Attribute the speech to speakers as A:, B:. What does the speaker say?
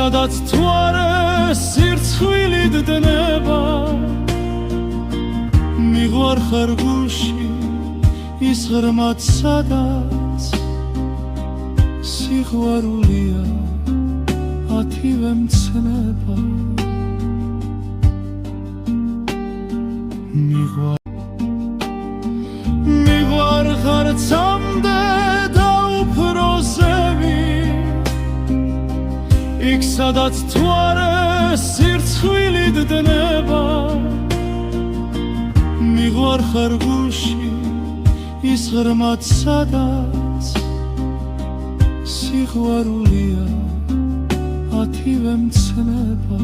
A: სადაც თუ არა სირცხვილი დნება მიღვარ ხარ გულში ის ღრმად სადაც სიყვარულია ათივე მცნება მიღვარ ხარ ცამდე და უფროსები იქ სადაც თუ არა სირცხვილი დნება მიღვარ ხარ გულში ის ღრმად სადაც სიყვარულია ათივე მცნება